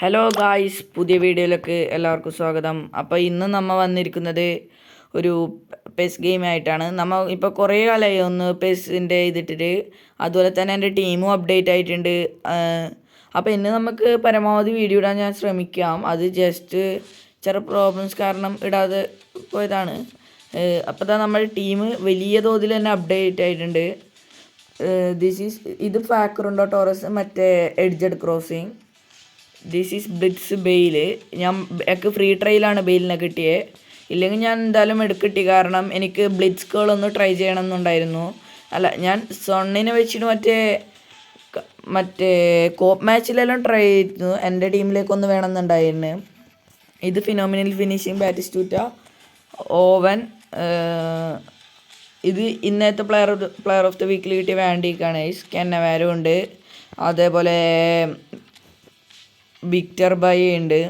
Hello guys, പുതിയ വീഡിയോയിലേക്ക് എല്ലാവർക്കും സ്വാഗതം. അപ്പോൾ ഇന്ന് നമ്മൾ വന്നിരിക്കുന്നത് ഒരു പെസ് ഗെയിമായിട്ടാണ്. നമ്മൾ ഇപ്പോൾ കുറേ കാലമായി ഒന്ന് പെസിൻ്റെ ഇതിട്ടിട്ട്, അതുപോലെ തന്നെ എൻ്റെ ടീമും അപ്ഡേറ്റ് ആയിട്ടുണ്ട്. അപ്പോൾ ഇന്ന് നമുക്ക് പരമാവധി വീഡിയോ ഇടാൻ ഞാൻ ശ്രമിക്കാം. അത് ജസ്റ്റ് ചെറിയ പ്രോബ്ലംസ് കാരണം ഇടാതെ പോയതാണ്. അപ്പോൾ തന്നെ നമ്മുടെ ടീം വലിയ തോതിൽ തന്നെ അപ്ഡേറ്റ് ആയിട്ടുണ്ട്. ഇത് ഫാക്കറുണ്ടോ ടോറസ്, മറ്റേ edged crossing. This is blitz Bale. എനിക്ക് ഫ്രീ ട്രയലാണ് ബെയിലിനെ കിട്ടിയത്. ഇല്ലെങ്കിൽ ഞാൻ എന്തായാലും എടുക്കിട്ടി, കാരണം എനിക്ക് ബ്ലിറ്റ്സ് കേൾ ഒന്ന് ട്രൈ ചെയ്യണം എന്നുണ്ടായിരുന്നു. അല്ല, ഞാൻ സണ്ണിനെ വെച്ചിട്ട് മറ്റേ കോപ്പ് മാച്ചിലെല്ലാം ട്രൈ ചെയ്തിരുന്നു. എൻ്റെ ടീമിലേക്കൊന്ന് വേണമെന്നുണ്ടായിരുന്നു. ഇത് ഫിനോമിനൽ ഫിനിഷിങ് ബാറ്റിസ്റ്റൂറ്റ, ഓവൻ. ഇത് ഇന്നത്തെ പ്ലെയർ ഓഫ് ദ വീക്കിൽ കിട്ടിയ വാൻഡിക്കാണ്. കെന്നവാരോ ഉണ്ട്, അതേപോലെ വിക്ടർ ബൈ ഉണ്ട്.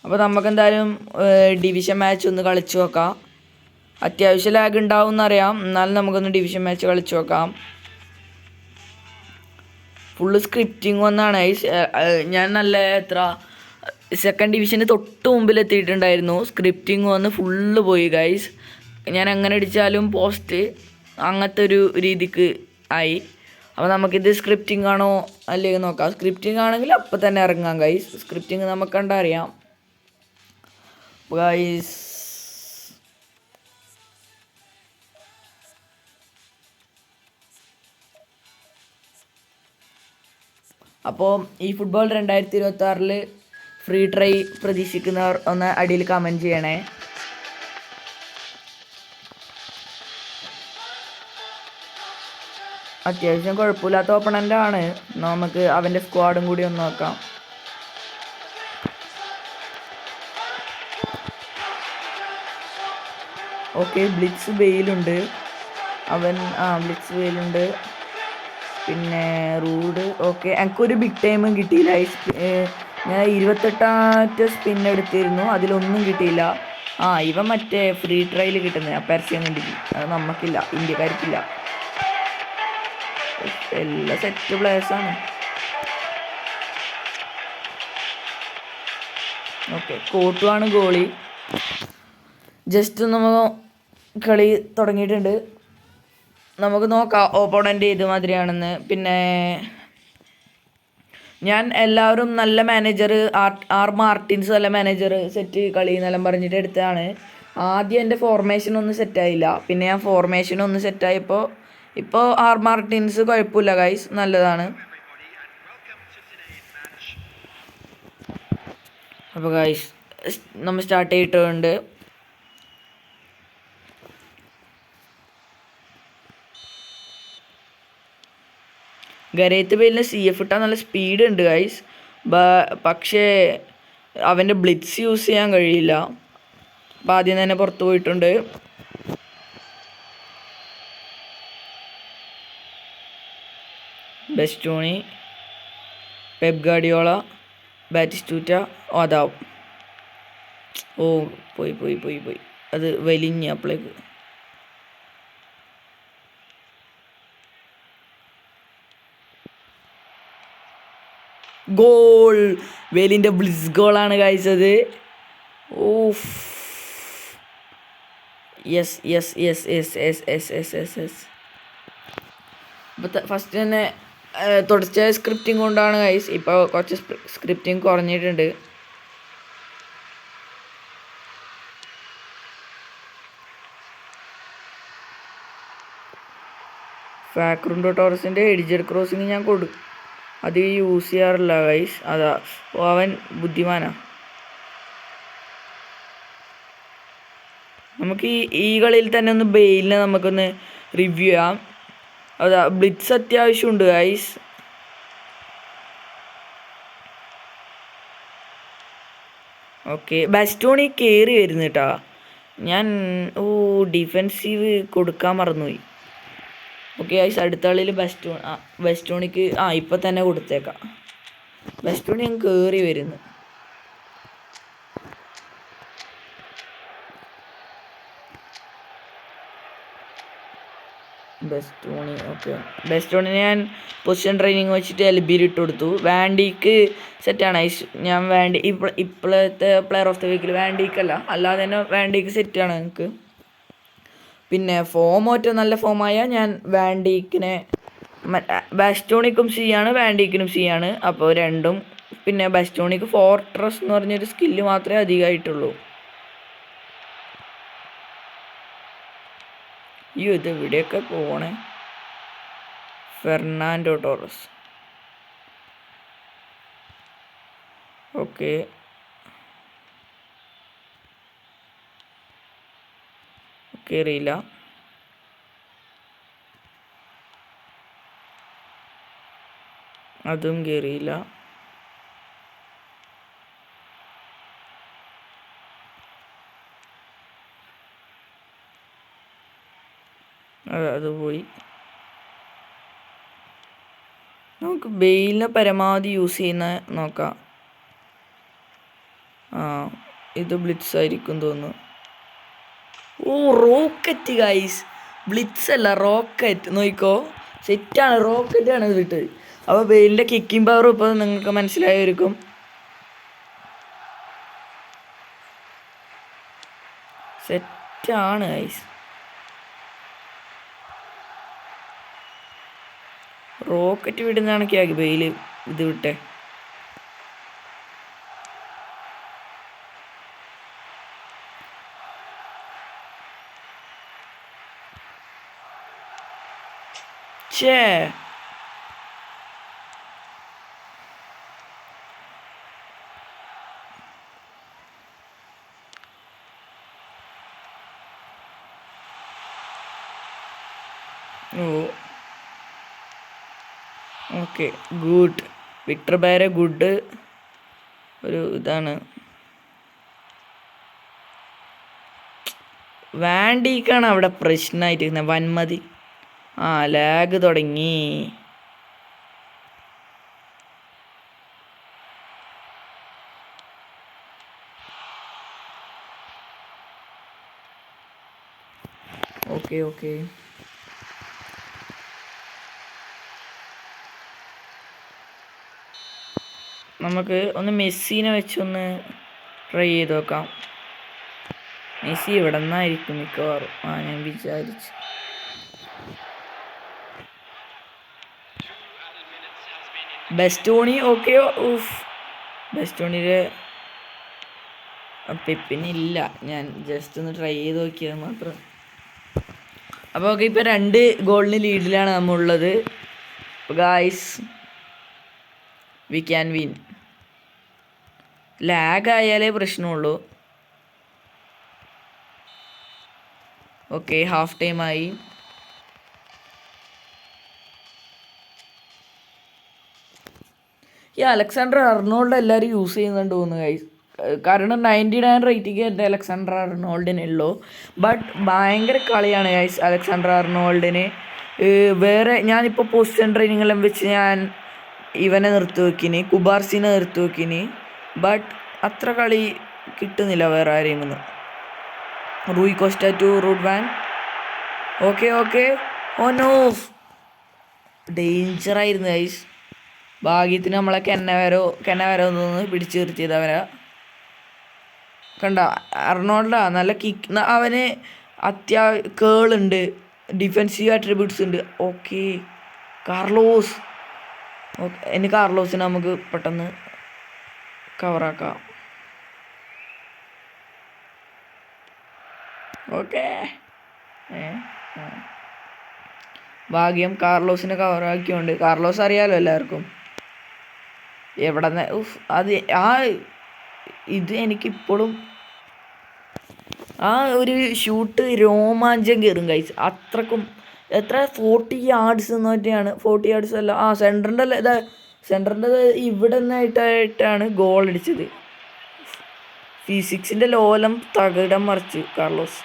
അപ്പോൾ നമുക്കെന്തായാലും ഡിവിഷൻ മാച്ച് ഒന്ന് കളിച്ചു നോക്കാം. അത്യാവശ്യം ലാഗ് ഉണ്ടാവും എന്നറിയാം, എന്നാലും നമുക്കൊന്ന് ഡിവിഷൻ മാച്ച് കളിച്ചു നോക്കാം. ഫുള്ള് സ്ക്രിപ്റ്റിംഗ് ഒന്നാണ്. ഞാൻ നല്ല സെക്കൻഡ് ഡിവിഷന് തൊട്ട് മുമ്പിൽ എത്തിയിട്ടുണ്ടായിരുന്നു. സ്ക്രിപ്റ്റിംഗ് വന്ന് ഫുള്ള് പോയി ഗൈസ്. ഞാൻ എങ്ങനെ അടിച്ചാലും പോസ്റ്റ് അങ്ങനത്തെ ഒരു രീതിക്ക് ആയി. അപ്പോൾ നമുക്കിത് സ്ക്രിപ്റ്റിംഗ് ആണോ അല്ലെങ്കിൽ നോക്കാം. സ്ക്രിപ്റ്റിംഗ് ആണെങ്കിൽ അപ്പം തന്നെ ഇറങ്ങാം ഗൈസ്. സ്ക്രിപ്റ്റിംഗ് നമുക്ക് കണ്ടറിയാം ഗൈസ്. അപ്പോൾ ഈ ഫുട്ബോൾ 2026 ഫ്രീ ട്രൈ പ്രതീക്ഷിക്കുന്നവർ ഒന്ന് അടിയിൽ കമൻറ്റ് ചെയ്യണേ. അത്യാവശ്യം കുഴപ്പമില്ലാത്ത ഓപ്പണൻ്റ് ആണ്. നമുക്ക് അവൻ്റെ സ്ക്വാഡും കൂടി ഒന്ന് നോക്കാം. ഓക്കെ, ബ്ലിറ്റ്സ് ബെയിലുണ്ട്. ബ്ലിറ്റ്സ് ബെയിലുണ്ട്. പിന്നെ റൂഡ്. ഓക്കെ, എനിക്കൊരു ബിഗ് ടൈമും കിട്ടിയില്ല. ഞാൻ 28 സ്പിൻ എടുത്തിരുന്നു, അതിലൊന്നും കിട്ടിയില്ല. ഇവൻ മറ്റേ ഫ്രീ ട്രയൽ കിട്ടുന്നത് പരസ്യം കണ്ടിട്ട്, അത് നമുക്കില്ല, ഇന്ത്യക്കാർക്കില്ല. എല്ലാ സെറ്റ് പ്ലേയേഴ്സാണ്. ഓക്കെ, കോട്ടുവാണ് ഗോളി. ജസ്റ്റ് നമ്മൾ കളി തുടങ്ങിയിട്ടുണ്ട്. നമുക്ക് നോക്കാം ഓപ്പോണൻ്റ് ഏതുമാതിരിയാണെന്ന്. പിന്നെ ഞാൻ എല്ലാവരും നല്ല മാനേജർ, ആർ മാർട്ടിൻസ് നല്ല മാനേജർ സെറ്റ് കളി എന്നെല്ലാം പറഞ്ഞിട്ട് എടുത്തതാണ്. ആദ്യം എൻ്റെ ഫോർമേഷൻ ഒന്നും സെറ്റായില്ല. പിന്നെ ഞാൻ ഫോർമേഷൻ ഒന്ന് സെറ്റായപ്പോൾ ഇപ്പോൾ ആർ മാർട്ടിൻസ് കുഴപ്പമില്ല ഗൈസ്, നല്ലതാണ്. അപ്പോൾ ഗൈസ് നമ്മൾ സ്റ്റാർട്ട് ചെയ്തിട്ടുണ്ട്. ഗരേത്ത് ബെയിലിന് CF ഇട്ടാൽ നല്ല സ്പീഡ് ഉണ്ട് ഗൈസ്. പക്ഷേ അവൻ്റെ ബ്ലിറ്റ്സ് യൂസ് ചെയ്യാൻ കഴിയില്ല. അപ്പം ആദ്യം തന്നെ പുറത്ത് പോയിട്ടുണ്ട്. ബെസ്റ്റോണി, പെപ് ഗാർഡിയോള, ബാറ്റിസ്റ്റൂറ്റ. അതാവും. പോയി അത് വലിഞ്ഞ അപ്പോഴേക്ക്. ഗോൾ! വെലിൻ്റെ ബ്ലിസ് ഗോളാണ് കഴിച്ചത്. Of, yes. അപ്പോൾ ഫസ്റ്റ് തന്നെ തുടർച്ച സ്ക്രിപ്റ്റിംഗ് കൊണ്ടാണ് ഗൈസ്. ഇപ്പോൾ കുറച്ച് സ്ക്രിപ്റ്റിംഗ് കുറഞ്ഞിട്ടുണ്ട്. ഫാക്കറുണ്ടോ ടോറസിൻ്റെ എഡ്ജഡ് ക്രോസിങ് ഞാൻ അത് യൂസ് ചെയ്യാറില്ല ഗൈസ്. അവൻ ബുദ്ധിമാനാ. നമുക്ക് ഈ കളിയിൽ തന്നെ ഒന്ന് ബെയിലിനെ നമുക്കൊന്ന് റിവ്യൂ ചെയ്യാം. ബ്ലിറ്റ്സ് അത്യാവശ്യമുണ്ട് ഗൈസ്. ഓക്കെ, ബാസ്റ്റോണി കയറി വരുന്നു കേട്ടോ. ഞാൻ ഡിഫെൻസീവ് കൊടുക്കാൻ മറന്നുപോയി. ഓക്കെ ഗൈസ്, അടുത്ത കളിയിൽ ബെസ്റ്റോണിക്ക് ഇപ്പം തന്നെ കൊടുത്തേക്കാം. ബെസ്റ്റോണി ഞാൻ കയറി വരുന്നു. ബെസ്റ്റോണി ഓക്കെ. ബെസ്റ്റോണിന് ഞാൻ പൊസിഷൻ ട്രെയിനിങ് വെച്ചിട്ട് എൽബിയിൽ ഇട്ട് കൊടുത്തു. വാൻഡിക്ക് സെറ്റാണ് ഐസ്. ഞാൻ ഇപ്പോഴത്തെ പ്ലെയർ ഓഫ് ദ വീക്കിൽ വാൻഡിക്കല്ല, അല്ലാതെ തന്നെ വാൻഡിക്ക് സെറ്റാണ് എനിക്ക്. പിന്നെ ഫോം ഏറ്റവും നല്ല ഫോമായ ഞാൻ വാൻഡീക്കിനെ ബസ്റ്റോണിക്കും സി ആണ്, വാൻഡീക്കിനും സി ആണ്. അപ്പോൾ രണ്ടും. പിന്നെ ബസ്റ്റോണിക്ക് ഫോർട്രസ് എന്ന് പറഞ്ഞൊരു സ്കില്ല് മാത്രമേ അധികമായിട്ടുള്ളൂ. അയ്യോ, ഇത് എവിടെയൊക്കെ പോണേ. Fernando Torres okay. കയറിയില്ല. അതും കയറിയില്ല. അത് പോയി. നമുക്ക് ബെയിലിനെ പരമാവധി യൂസ് ചെയ്യുന്ന നോക്കാം. ഇത് ബ്ലിറ്റ്സ് ആയിരിക്കും തോന്നുന്നു. ഓ, റോക്കറ്റ് ഗൈസ്, ബ്ലിറ്റ്സ് അല്ല റോക്കറ്റ്. നോക്കിക്കോ, സെറ്റാണ്, റോക്കറ്റാണ് ഇതിട്ട്. അപ്പോൾ ബെയിലിൻ്റെ കിക്കിംഗ് പവർ ഇപ്പോൾ നിങ്ങൾക്ക് മനസ്സിലായിരിക്കും. സെറ്റാണ് ഗൈസ്. റോക്കറ്റ് വിടുന്നതാണൊക്കെയാക്കി ബെയില് ഇത് വിട്ടെ. ഛേ, ഓ ഓക്കെ, ഗുഡ്. വിക്ടർ ബേരെ ഗുഡ് ഒരു ഇതാണ്. വാൻഡീക്കാണ് അവിടെ പ്രശ്നമായിട്ടിരിക്കുന്നത്. വന്മതി. ലാഗ് തുടങ്ങി. ഓക്കെ ഓക്കെ, നമുക്ക് ഒന്ന് മെസ്സിനെ വെച്ചൊന്ന് ട്രൈ ചെയ്ത് നോക്കാം. മെസ്സി ഇവിടെ നിന്നായിരിക്കും മിക്കവാറും. ഞാൻ വിചാരിച്ചു. ബെസ്റ്റോണി ഓക്കെ. ബെസ്റ്റോണിയുടെ പെപ്പിനില്ല. ഞാൻ ജസ്റ്റ് ഒന്ന് ട്രൈ ചെയ്ത് നോക്കിയത് മാത്രം. അപ്പോൾ ഓക്കെ, ഇപ്പോൾ 2 ഗോളിന് ലീഡിലാണ് നമ്മളുള്ളത്. Guys, we can win. Lag ആയാലേ പ്രശ്നമുള്ളൂ. ഓക്കെ, ഹാഫ് ടൈമായി. ഈ അലക്സാണ്ടർ അർണോൾഡ് എല്ലാവരും യൂസ് ചെയ്യുന്നുണ്ട് തോന്നുന്നു ഗൈസ്. കാരണം 99 റേറ്റിംഗ് എൻ്റെ അലക്സാണ്ടർ അർണോൾഡിനുള്ളൂ. ബട്ട് ഭയങ്കര കളിയാണ് ഗൈസ് അലക്സാണ്ടർ അർണോൾഡിന്. വേറെ ഞാനിപ്പോൾ പൊസിഷൻ ട്രെയിനിങ്ങെല്ലാം വെച്ച് ഞാൻ ഇവനെ നിർത്തി വെക്കിനി, കുബാർസിനെ നിർത്തി വെക്കിനി. ബട്ട് അത്ര കളി കിട്ടുന്നില്ല വേറെ ആരെയും ഒന്ന്. Rui Costa to Ruud van. Okay okay. Oh no, ഡേഞ്ചറായിരുന്നു ഗൈസ്. ഭാഗ്യത്തിന് നമ്മളെ കെന്നവരോ തോന്നുന്നു പിടിച്ചു നിർത്തിയത് അവരെ. കണ്ട, അർണോൾഡാ നല്ല കിക്ക്. അവന് കേളുണ്ട്, ഡിഫെൻസീവ് അട്രിബ്യൂട്ട്സ് ഉണ്ട്. Okay, Carlos. ഓക്കെ, ഇനി കാർലോസിനെ നമുക്ക് പെട്ടെന്ന് കവറാക്കാം. ഓക്കെ, ഭാഗ്യം കാർലോസിനെ കവറാക്കിയോണ്ട്. കാർലോസ് അറിയാലോ എല്ലാവർക്കും. എവിടെ അത് ഇത് എനിക്കിപ്പോഴും ഒരു ഷൂട്ട് രോമാഞ്ചം കയറും ഗൈസ്. അത്രക്കും. എത്ര 40 yards എന്ന് പറ്റിയാണ്. 40 yards അല്ല, സെൻറ്ററിൻ്റെ ഇവിടെ നിന്നായിട്ടാണ് ഗോൾ അടിച്ചത്. ഫിസിക്സിൻ്റെ ലോലം തകിടം മറിച്ച് കാർലോസ്.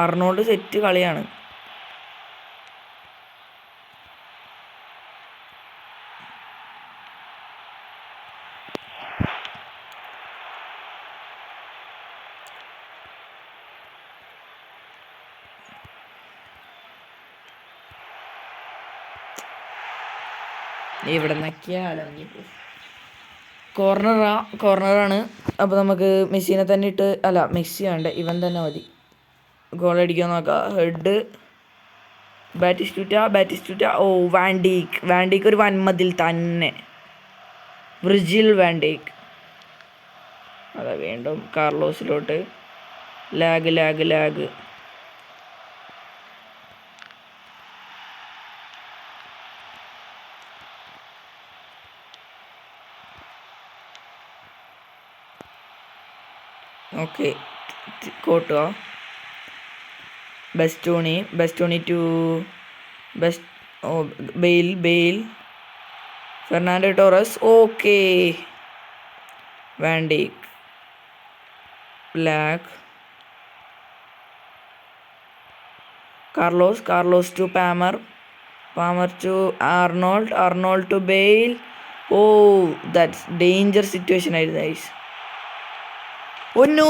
അർണോൾഡ് സെറ്റ് കളിയാണ്. ഇവിടെ നിന്നൊക്കെയാണ് കോർണറാണ്. അപ്പോൾ നമുക്ക് മെസ്സിനെ തന്നെ ഇട്ട്, അല്ല മെസ്സി വേണ്ട, ഇവൻ തന്നെ മതി ഗോൾ അടിക്കാൻ നോക്കാം. ഹെഡ് ബാറ്റിസ്റ്റൂറ്റ. ഓ വാൻഡീക്ക് ഒരു വൻമതിൽ തന്നെ. Virgil van Dijk. അതാ വീണ്ടും കാർലോസിലോട്ട്. ലാഗ്. ഓക്കെ, കോട്ടുക. Bastoni to Bale. Fernando Torres. Okay, van Dijk. Black. Carlos to Palmer to Arnold to Bale. Oh, that's danger situation ആയിരുന്നു guys. Oh no!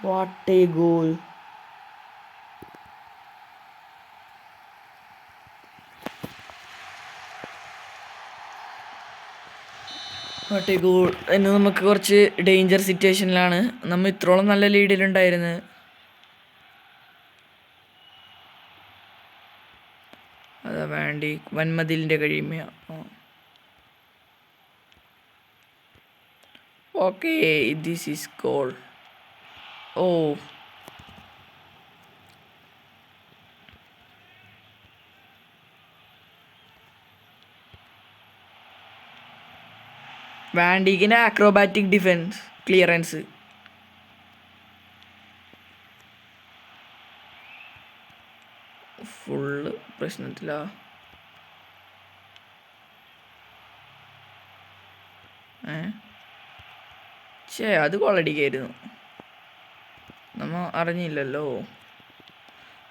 What a goal! ഇന്ന് നമുക്ക് കുറച്ച് ഡേഞ്ചർ സിറ്റുവേഷനിലാണ്. നമ്മൾ ഇത്രോളം നല്ല ലീഡിലുണ്ടായിരുന്നത്. അതാ വേണ്ടി വൻമതിലിൻ്റെ കഴിയുമ. Okay, this is goal. Oh, വാൻഡീക്കിൻ്റെ ആക്രോബാറ്റിക് ഡിഫൻസ് ക്ലിയറൻസ്. ഫുള്ള് പ്രശ്നത്തില. അത് ഗോളടിക്കായിരുന്നു, നമ്മ അറിഞ്ഞില്ലല്ലോ.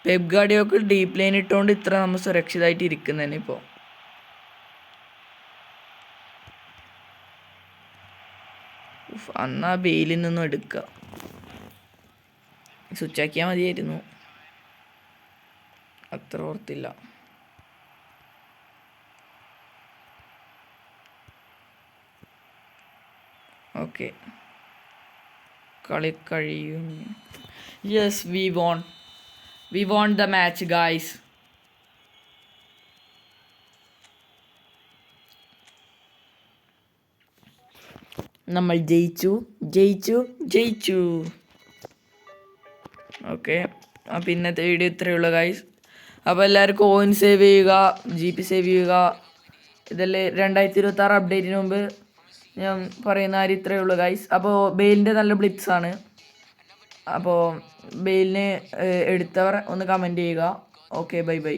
പെപ് ഗാർഡിയോള ഡീപ്പ് ലൈൻ ഇട്ടുകൊണ്ട് ഇത്ര നമ്മൾ സുരക്ഷിതമായിട്ട് ഇരിക്കുന്നതന്നെ. ഇപ്പോൾ അന്നാ ബെയിലിൽ നിന്നും എടുക്കുക, സ്വിച്ചാക്കിയാൽ മതിയായിരുന്നു. അത്ര ഓർത്തില്ല. ഓക്കെ, കളി കഴിയും. Yes, we won the match guys. നമ്മൾ ജയിച്ചു. ഓക്കെ, അപ്പോൾ ഇന്നത്തെ വീഡിയോ ഇത്രയേ ഉള്ളൂ ഗായ്സ്. അപ്പോൾ എല്ലാവരും കോയിൻ സേവ് ചെയ്യുക, GP സേവ് ചെയ്യുക. ഇതല്ലേ 2026 അപ്ഡേറ്റിന് മുമ്പ് ഞാൻ പറയുന്ന കാര്യം ഇത്രയേ ഉള്ളൂ ഗായ്സ്. അപ്പോൾ ബെയിലിൻ്റെ നല്ല ബ്ലിറ്റ്സ് ആണ്. അപ്പോൾ ബെയിലിന് എടുത്തവർ ഒന്ന് കമൻറ്റ് ചെയ്യുക. Okay, by.